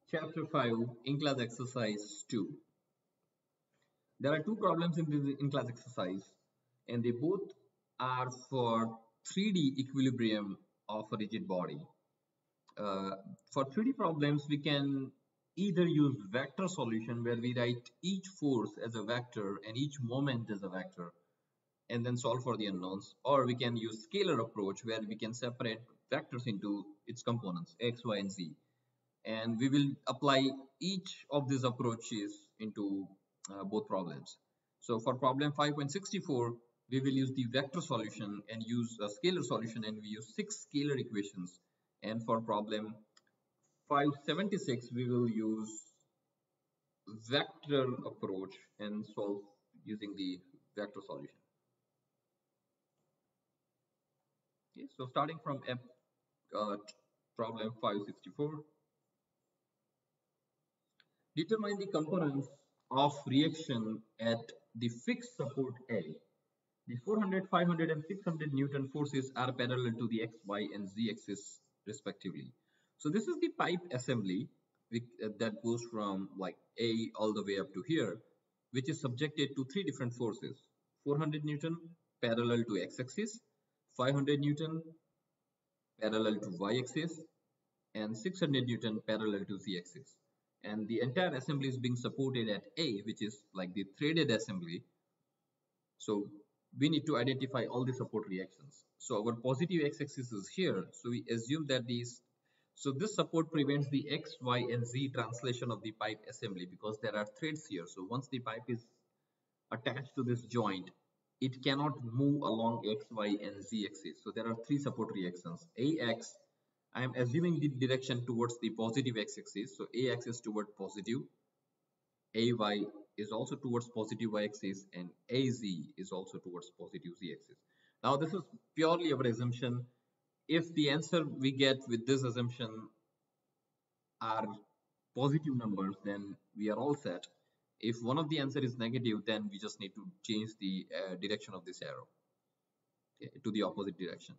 Chapter 5, in-class exercise 2. There are two problems in this in-class exercise, and they both are for 3D equilibrium of a rigid body. For 3D problems, we can either use vector solution where we write each force as a vector and each moment as a vector and then solve for the unknowns, or we can use scalar approach where we can separate vectors into its components x, y, and z, and we will apply each of these approaches into both problems. So for problem 5.64, we will use the vector solution and use a scalar solution, and we use 6 scalar equations. And for problem 576, we will use vector approach and solve using the vector solution. Okay, so starting from problem 564. Determine the components of reaction at the fixed support A. The 400, 500, and 600 Newton forces are parallel to the X, Y, and Z axis respectively. So this is the pipe assembly that goes from like A all the way up to here, which is subjected to three different forces. 400 Newton parallel to X axis, 500 Newton parallel to Y axis, and 600 Newton parallel to Z axis. And the entire assembly is being supported at A, which is like the threaded assembly. So we need to identify all the support reactions. So our positive x-axis is here. So we assume that this support prevents the X, Y, and Z translation of the pipe assembly because there are threads here. So once the pipe is attached to this joint, it cannot move along X, Y, and Z axis. So there are three support reactions. AX, I am assuming the direction towards the positive x-axis. So AX is toward positive, AY is also towards positive y-axis, and AZ is also towards positive z-axis. Now this is purely our assumption. If the answer we get with this assumption are positive numbers, then we are all set. If one of the answer is negative, then we just need to change the direction of this arrow to the opposite direction.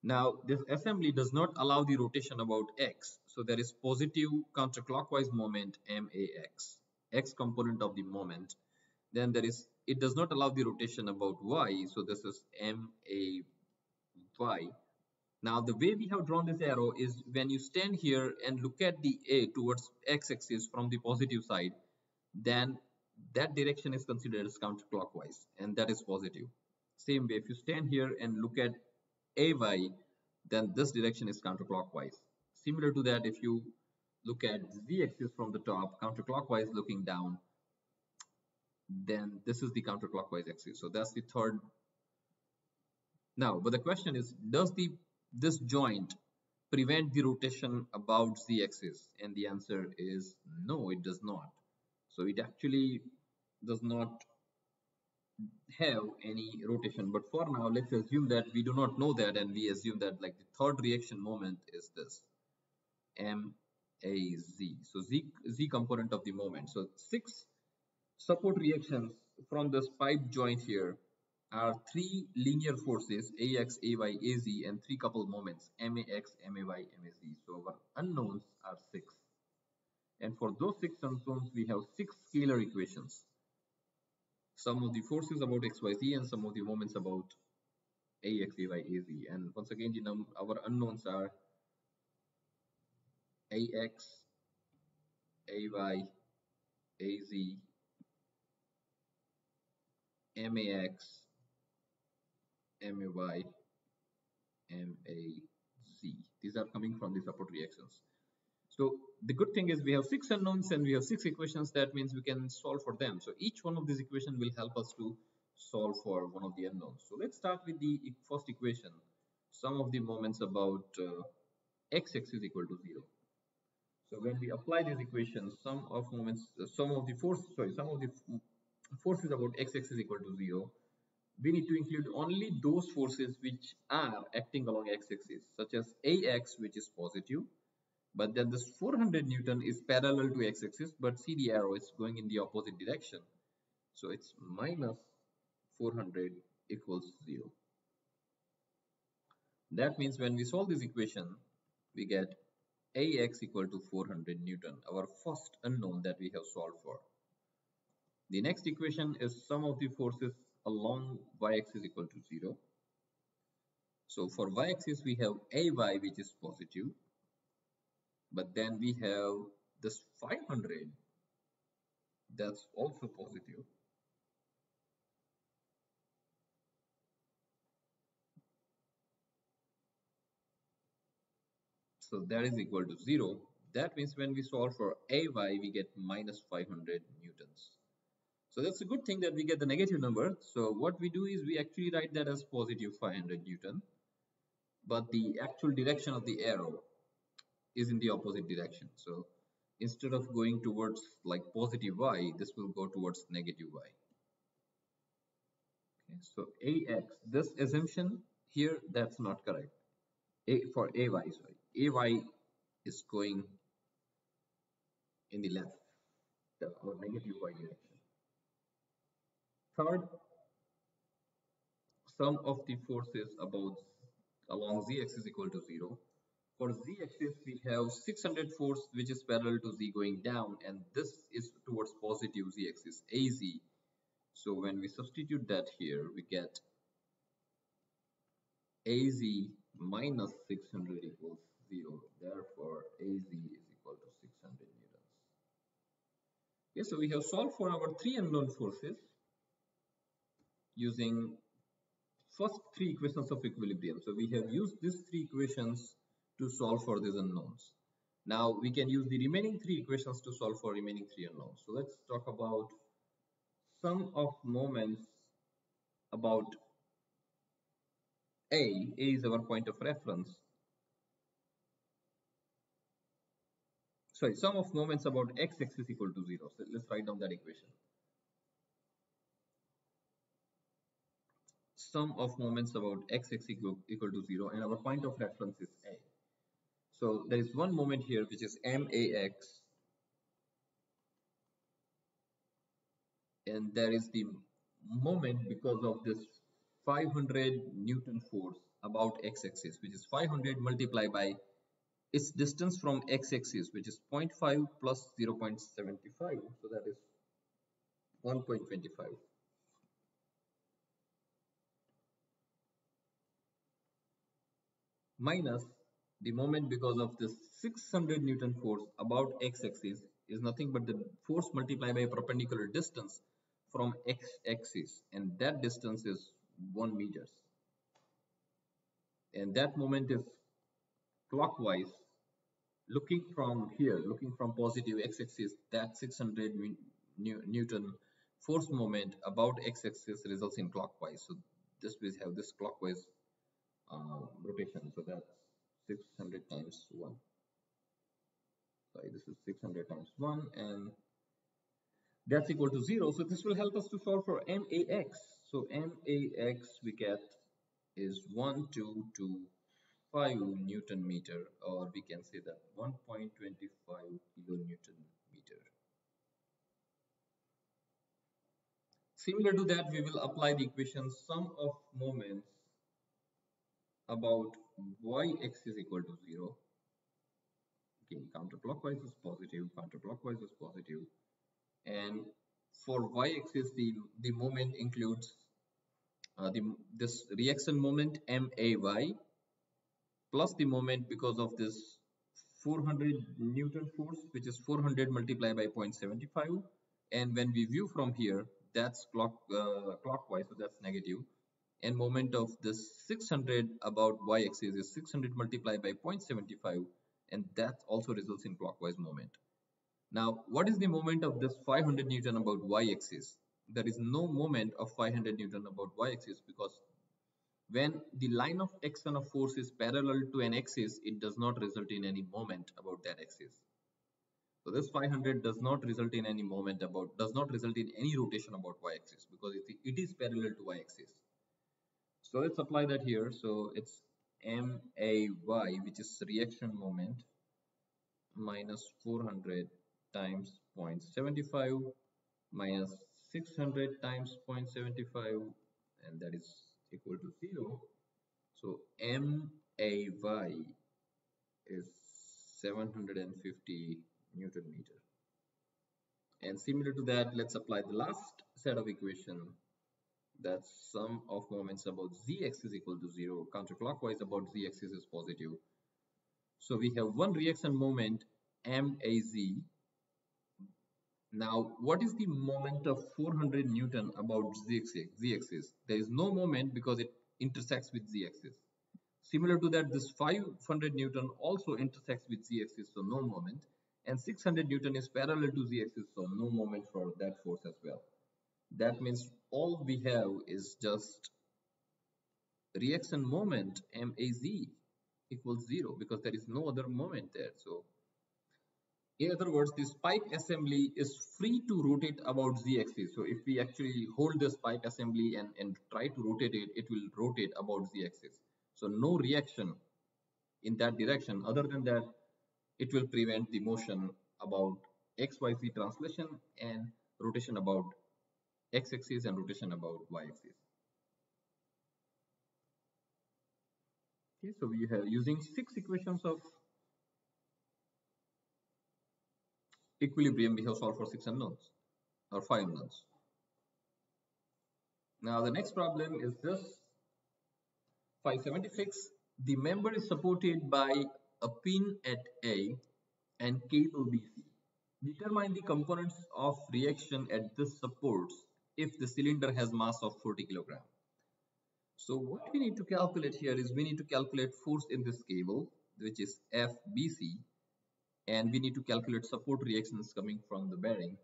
Now this assembly does not allow the rotation about x, so there is positive counterclockwise moment max, x component of the moment. Then there is, it does not allow the rotation about y, so this is may. Now the way we have drawn this arrow is when you stand here and look at the A towards x-axis from the positive side, then that direction is considered as counterclockwise, and that is positive. Same way, if you stand here and look at AY, then this direction is counterclockwise. Similar to that, if you look at z-axis from the top, counterclockwise looking down, then this is the counterclockwise axis. So that's the third. Now, but the question is, does this joint prevent the rotation about z-axis? And the answer is no, it does not. So it actually does not have any rotation. But for now, let's assume that we do not know that, and we assume that like the third reaction moment is this MAZ. So Z component of the moment. So 6 support reactions from this pipe joint here are 3 linear forces AX, AY, AZ, and 3 coupled moments MAX, MAY, MAZ. So our unknowns are 6. And for those 6 unknowns, we have 6 scalar equations. Some of the forces about XYZ and some of the moments about AX, AY, AZ. And once again, our unknowns are AX, AY, AZ, MAX, MAY, MAZ. These are coming from the support reactions. So the good thing is we have 6 unknowns and we have 6 equations. That means we can solve for them. So each one of these equations will help us to solve for one of the unknowns. So let's start with the first equation. Sum of the moments about x(x) is equal to 0. So when we apply these equations, sum of the forces about x(x) is equal to 0. We need to include only those forces which are acting along x-axis, such as AX, which is positive. But then this 400 Newton is parallel to x-axis, but see the arrow is going in the opposite direction. So it's minus 400 equals 0. That means when we solve this equation, we get Ax equal to 400 Newton, our first unknown that we have solved for. The next equation is sum of the forces along y-axis equal to 0. So for y-axis we have Ay which is positive, but then we have this 500 that's also positive. So that is equal to 0. That means when we solve for Ay, we get minus 500 newtons. So that's a good thing that we get the negative number. So what we do is we actually write that as positive 500 Newton. But the actual direction of the arrow is in the opposite direction. So instead of going towards like positive y, this will go towards negative y. Okay, so Ax, this assumption here, that's not correct. For Ay, sorry. Ay is going in the left, or negative y direction. Third, sum of the forces along z-axis equal to 0. For z-axis, we have 600 force which is parallel to z going down, and this is towards positive z-axis az. So when we substitute that here, we get az minus 600 equals 0. Therefore, az is equal to 600 newtons. Okay, so we have solved for our three unknown forces using first three equations of equilibrium. So we have used these three equations to solve for these unknowns. Now we can use the remaining three equations to solve for remaining three unknowns. So let's talk about sum of moments about A. A is our point of reference. Sorry, sum of moments about x-axis equal to 0. So let's write down that equation. Sum of moments about x-axis equal to 0, and our point of reference is A. So there is one moment here which is MAX, and there is the moment because of this 500 Newton force about x-axis, which is 500 multiplied by its distance from x-axis, which is 0.5 plus 0.75, so that is 1.25. Minus the moment because of this 600 Newton force about x-axis is nothing but the force multiplied by a perpendicular distance from x-axis, and that distance is 1 meters, and that moment is clockwise, looking from here, looking from positive x-axis. That 600 Newton force moment about x-axis results in clockwise, so this will have this clockwise rotation. So that's 600 times 1. Sorry, this is 600 times 1, and that's equal to 0. So this will help us to solve for MAX. So MAX we get is 1225 Newton meter, or we can say that 1.25 kilonewton meter. Similar to that, we will apply the equation sum of moments about y-axis equal to 0. Okay, counterclockwise is positive, counterclockwise is positive, and for y-axis the moment includes this reaction moment MAY plus the moment because of this 400 Newton force, which is 400 multiplied by 0.75, and when we view from here, that's clockwise, so that's negative, and moment of this 600 about y-axis is 600 multiplied by 0.75, and that also results in clockwise moment. Now, what is the moment of this 500 Newton about y-axis? There is no moment of 500 Newton about y-axis, because when the line of action of force is parallel to an axis, it does not result in any moment about that axis. So this 500 does not result in any moment about, does not result in any rotation about y-axis, because it is parallel to y-axis. So let's apply that here. So it's MAY, which is reaction moment, minus 400 times 0.75 minus 600 times 0.75, and that is equal to 0. So MAY is 750 Newton meter. And similar to that, let's apply the last set of equation. That's sum of moments about zx is equal to 0. Counterclockwise about zx is positive. So we have one reaction moment MAZ. Now, what is the moment of 400 Newton about z-axis? There is no moment because it intersects with z-axis. Similar to that, this 500 Newton also intersects with z-axis, so no moment. And 600 Newton is parallel to z-axis, so no moment for that force as well. That means all we have is just reaction moment MAZ equals 0 because there is no other moment there. So in other words, this pipe assembly is free to rotate about z-axis. So if we actually hold this pipe assembly and try to rotate it, it will rotate about z-axis. So no reaction in that direction. Other than that, it will prevent the motion about XYZ translation and rotation about x-axis and rotation about y-axis. Okay, so we have using 6 equations of equilibrium, we have solved for 6 unknowns or 5 unknowns. Now the next problem is this 576. The member is supported by a pin at A and cable BC. Determine the components of reaction at this supports if the cylinder has mass of 40 kg. So what we need to calculate here is we need to calculate force in this cable, which is FBC, and we need to calculate support reactions coming from the bearing.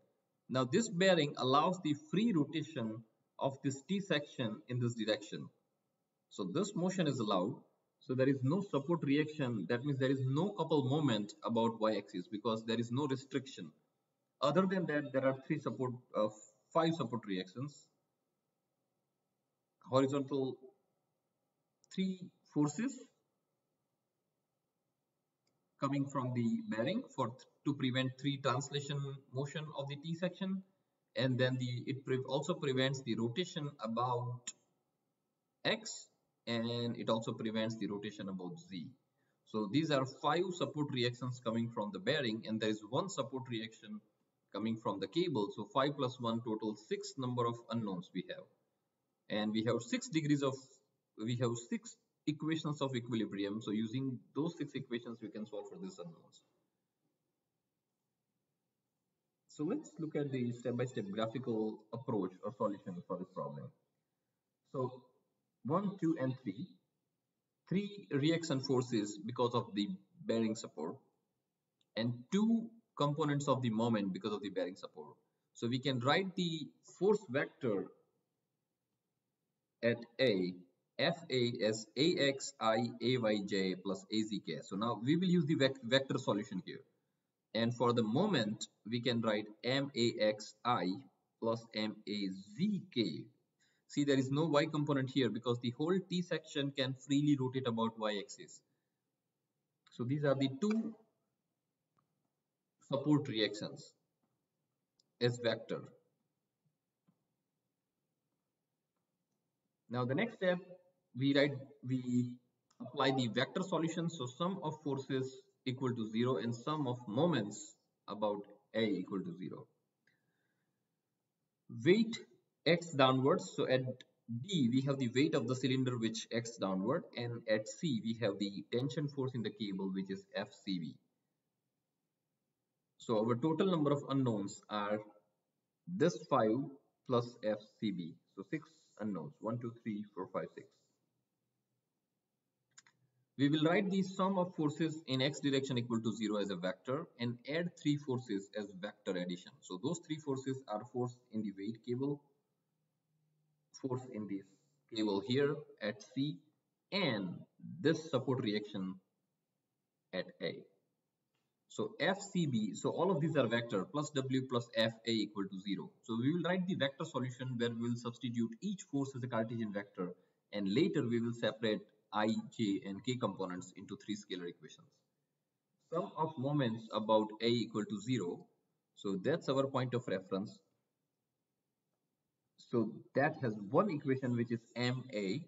Now this bearing allows the free rotation of this T section in this direction. So this motion is allowed. So there is no support reaction. That means there is no couple moment about y-axis because there is no restriction. Other than that, there are 5 support reactions. Horizontal 3 forces coming from the bearing to prevent 3 translation motion of the T section, and then also prevents the rotation about X, and it also prevents the rotation about Z. So these are 5 support reactions coming from the bearing, and there is one support reaction coming from the cable. So 5 plus 1 total 6 number of unknowns we have, and we have 6 equations of equilibrium. So using those 6 equations we can solve for these unknowns. So let's look at the step-by-step graphical approach or solution for this problem. So 1, 2 and 3 reaction forces because of the bearing support, and 2 components of the moment because of the bearing support. So we can write the force vector at A, FA as AXI AYJ plus AZK. So now we will use the vector solution here. And for the moment, we can write MAXI plus MAZK. See, there is no y component here because the whole T section can freely rotate about y-axis. So these are the 2 support reactions as vector. Now the next step, we apply the vector solution. So sum of forces equal to 0 and sum of moments about A equal to 0. Weight x downwards. So at D we have the weight of the cylinder which x downward, and at C we have the tension force in the cable which is FCB. So our total number of unknowns are this 5 plus FCB. So 6 unknowns, 1, 2, 3, 4, 5, 6. We will write the sum of forces in x direction equal to 0 as a vector and add 3 forces as vector addition. So those 3 forces are force in the weight cable, force in this cable here at C, and this support reaction at A. So FCB, so all of these are vector, plus W plus FA equal to 0. So we will write the vector solution where we will substitute each force as a Cartesian vector, and later we will separate I, J and K components into 3 scalar equations. Sum of moments about A equal to 0. So that's our point of reference. So that has one equation which is MA,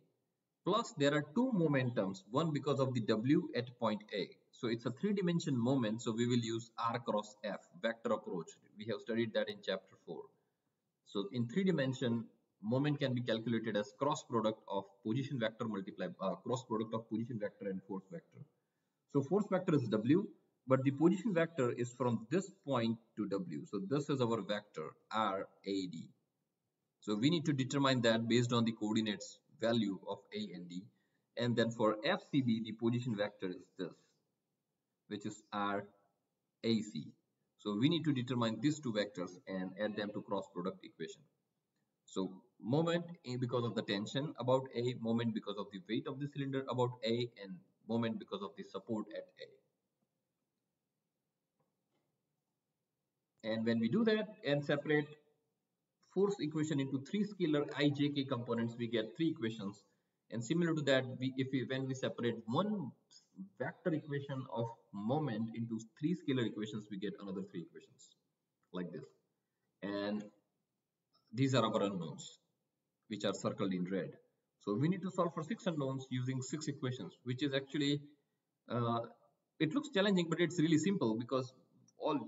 plus there are 2 momentums, one because of the W at point A. So it's a three-dimension moment. So we will use R cross F vector approach. We have studied that in chapter 4. So in three dimension, moment can be calculated as cross product of position vector multiplied cross product of position vector and force vector. So force vector is W, but the position vector is from this point to W. So this is our vector RAD. So we need to determine that based on the coordinates value of A and D. And then for FCB, the position vector is this, which is RAC. So we need to determine these two vectors and add them to cross product equation. So moment because of the tension about A, moment because of the weight of the cylinder about A, and moment because of the support at A. And when we do that and separate force equation into three scalar IJK components, we get three equations. And similar to that, when we separate one vector equation of moment into three scalar equations, we get another three equations like this. And these are our unknowns, which are circled in red. So we need to solve for six unknowns using six equations, which is actually uh, it looks challenging, but it's really simple because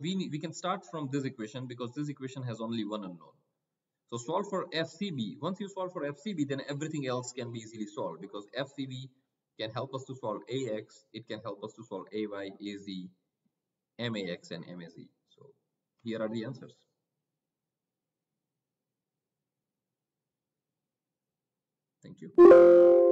we can start from this equation because this equation has only one unknown. So solve for FCB. Once you solve for FCB, then everything else can be easily solved because FCB can help us to solve AX. It can help us to solve AY, AZ, MAX, and MAZ. So here are the answers. Thank you.